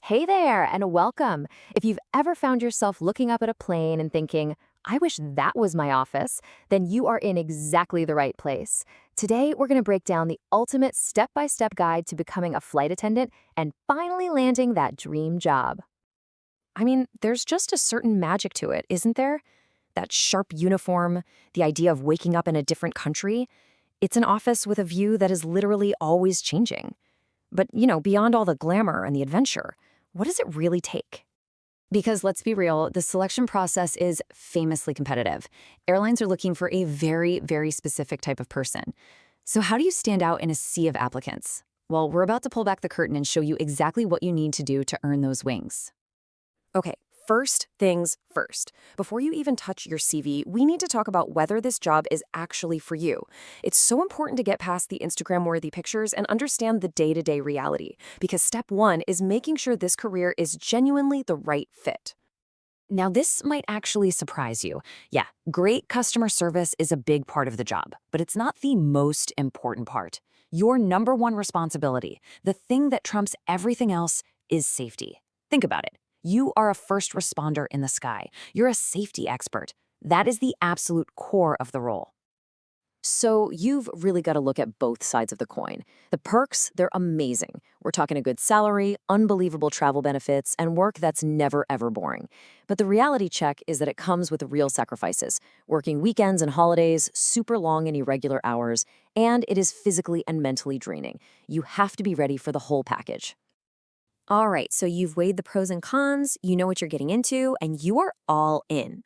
Hey there, and welcome. If you've ever found yourself looking up at a plane and thinking, I wish that was my office, then you are in exactly the right place. Today, we're going to break down the ultimate step-by-step guide to becoming a flight attendant and finally landing that dream job. There's just a certain magic to it, isn't there? That sharp uniform, the idea of waking up in a different country. It's an office with a view that is literally always changing. But, beyond all the glamour and the adventure, what does it really take? Because let's be real, the selection process is famously competitive. Airlines are looking for a very, very specific type of person. So how do you stand out in a sea of applicants? Well, we're about to pull back the curtain and show you exactly what you need to do to earn those wings. Okay, first things first. Before you even touch your CV, we need to talk about whether this job is actually for you. It's so important to get past the Instagram-worthy pictures and understand the day-to-day reality, because step one is making sure this career is genuinely the right fit. Now, this might actually surprise you. Yeah, great customer service is a big part of the job, but it's not the most important part. Your number one responsibility, the thing that trumps everything else, is safety. Think about it. You are a first responder in the sky. You're a safety expert. That is the absolute core of the role. So you've really got to look at both sides of the coin. The perks, they're amazing. We're talking a good salary, unbelievable travel benefits, and work that's never, ever boring. But the reality check is that it comes with real sacrifices, working weekends and holidays, super long and irregular hours, and it is physically and mentally draining. You have to be ready for the whole package. All right, so you've weighed the pros and cons, you know what you're getting into, and you are all in.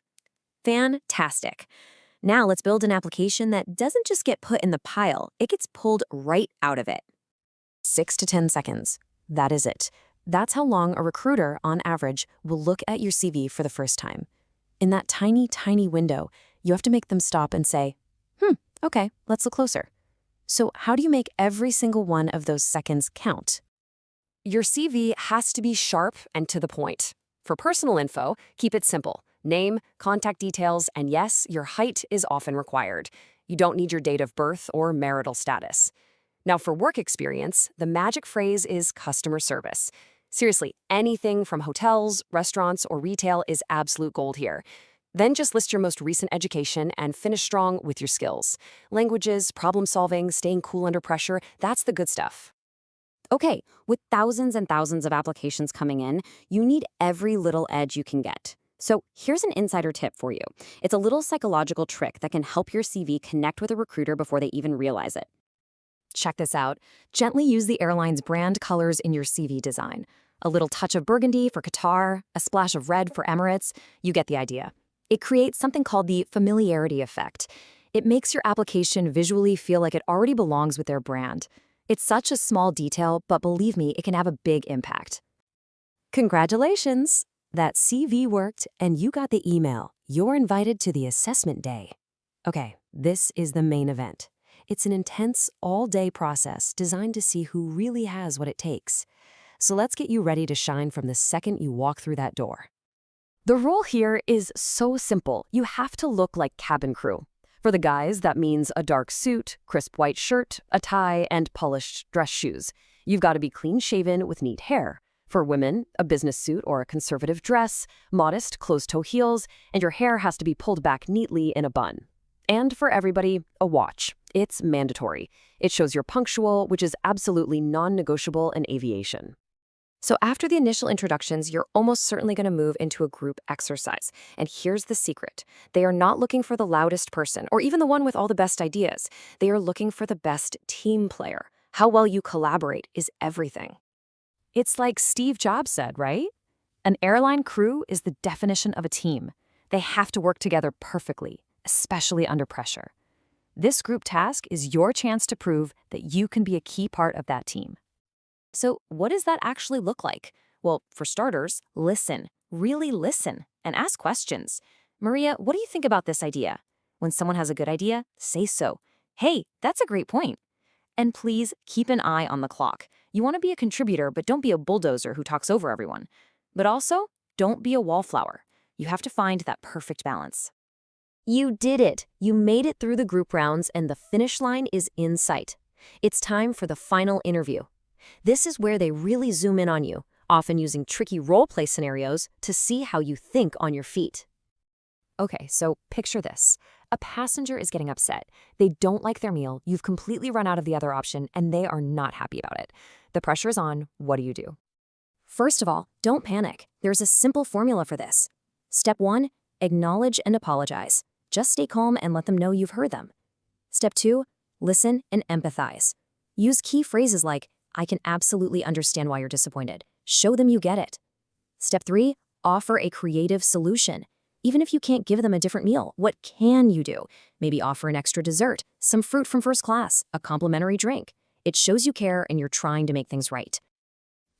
Fantastic. Now let's build an application that doesn't just get put in the pile, it gets pulled right out of it. 6 to 10 seconds. That is it. That's how long a recruiter, on average, will look at your CV for the first time. In that tiny, tiny window, you have to make them stop and say, okay, let's look closer. So how do you make every single one of those seconds count? Your CV has to be sharp and to the point. For personal info, keep it simple. Name, contact details, and yes, your height is often required. You don't need your date of birth or marital status. Now, for work experience, the magic phrase is customer service. Seriously, anything from hotels, restaurants, or retail is absolute gold here. Then just list your most recent education and finish strong with your skills. Languages, problem solving, staying cool under pressure, that's the good stuff. Okay, with thousands and thousands of applications coming in, you need every little edge you can get. So here's an insider tip for you. It's a little psychological trick that can help your CV connect with a recruiter before they even realize it. Check this out. Gently use the airline's brand colors in your CV design. A little touch of burgundy for Qatar, a splash of red for Emirates. You get the idea. It creates something called the familiarity effect. It makes your application visually feel like it already belongs with their brand. It's such a small detail, but believe me, it can have a big impact. Congratulations! That CV worked and you got the email. You're invited to the assessment day. Okay, this is the main event. It's an intense, all-day process designed to see who really has what it takes. So let's get you ready to shine from the second you walk through that door. The role here is so simple. You have to look like cabin crew. For the guys, that means a dark suit, crisp white shirt, a tie, and polished dress shoes. You've got to be clean-shaven with neat hair. For women, a business suit or a conservative dress, modest closed-toe heels, and your hair has to be pulled back neatly in a bun. And for everybody, a watch. It's mandatory. It shows you're punctual, which is absolutely non-negotiable in aviation. So after the initial introductions, you're almost certainly going to move into a group exercise. And here's the secret. They are not looking for the loudest person or even the one with all the best ideas. They are looking for the best team player. How well you collaborate is everything. It's like Steve Jobs said, right? An airline crew is the definition of a team. They have to work together perfectly, especially under pressure. This group task is your chance to prove that you can be a key part of that team. So what does that actually look like? Well, for starters, listen. Really listen and ask questions. Maria, what do you think about this idea? When someone has a good idea, say so. Hey, that's a great point. And please keep an eye on the clock. You want to be a contributor, but don't be a bulldozer who talks over everyone. But also, don't be a wallflower. You have to find that perfect balance. You did it. You made it through the group rounds and the finish line is in sight. It's time for the final interview. This is where they really zoom in on you. often using tricky role-play scenarios to see how you think on your feet. Okay, so picture this. A passenger is getting upset. They don't like their meal, you've completely run out of the other option, and they are not happy about it. The pressure is on. What do you do? First of all, don't panic. There's a simple formula for this. Step 1, acknowledge and apologize. Just stay calm and let them know you've heard them. Step 2, listen and empathize. Use key phrases like, I can absolutely understand why you're disappointed. Show them you get it. Step 3, offer a creative solution. Even if you can't give them a different meal, what can you do? Maybe offer an extra dessert, some fruit from first class, a complimentary drink. It shows you care and you're trying to make things right.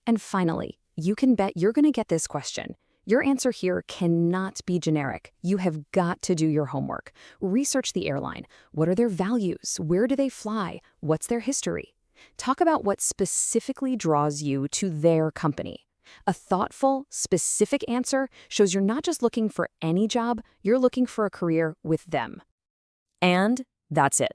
And finally, you can bet you're going to get this question. Your answer here cannot be generic. You have got to do your homework. Research the airline. What are their values? Where do they fly? What's their history? Talk about what specifically draws you to their company. A thoughtful, specific answer shows you're not just looking for any job, you're looking for a career with them. And that's it.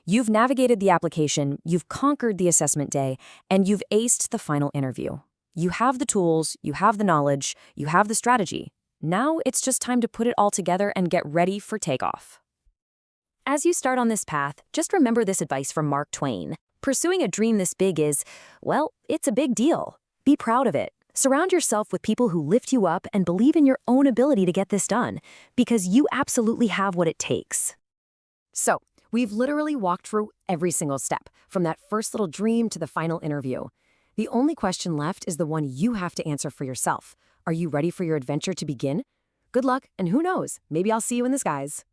You've navigated the application, you've conquered the assessment day, and you've aced the final interview. You have the tools, you have the knowledge, you have the strategy. Now it's just time to put it all together and get ready for takeoff. As you start on this path, just remember this advice from Mark Twain. Pursuing a dream this big is, well, it's a big deal. Be proud of it. Surround yourself with people who lift you up and believe in your own ability to get this done, because you absolutely have what it takes. So, we've literally walked through every single step, from that first little dream to the final interview. The only question left is the one you have to answer for yourself. Are you ready for your adventure to begin? Good luck, and who knows, maybe I'll see you in the skies.